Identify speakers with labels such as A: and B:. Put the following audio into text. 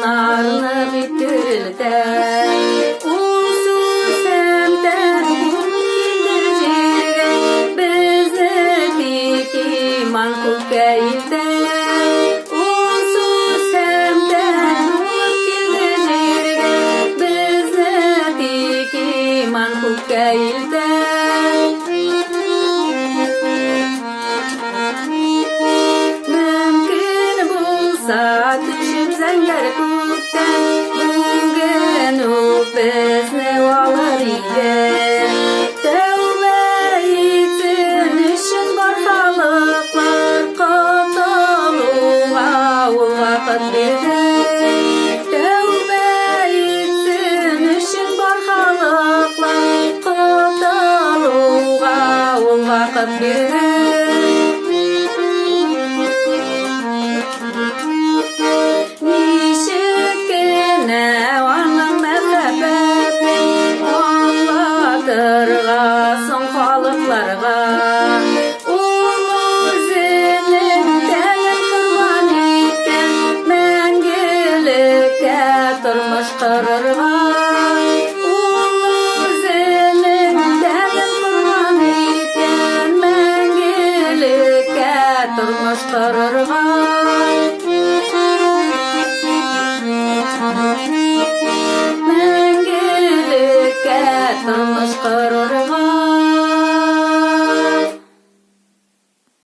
A: арнап итүлдә. Улсыз сәмтән килдер җиргә, безне тик иман күккә илтә. Улсыз сәмтән килдер җиргә, безне тик иман күккә илтә. Düşüp zəngər күктән, бүген үк безне алыр иде. Тәүбә итсен өчен бар халыклар, котылуга ул вакыт бирде. Тәүбә итсен өчен бар халыклар, котылуга ул вакыт бирде. Аңлатырғасың халыкларга, ул үзенең тәнен курбан иткән, мәңгелеккә тормыш корырга. Ул үзенең тәнен курбан иткән, мәңгелеккә тормыш корырга. Turmuş kurur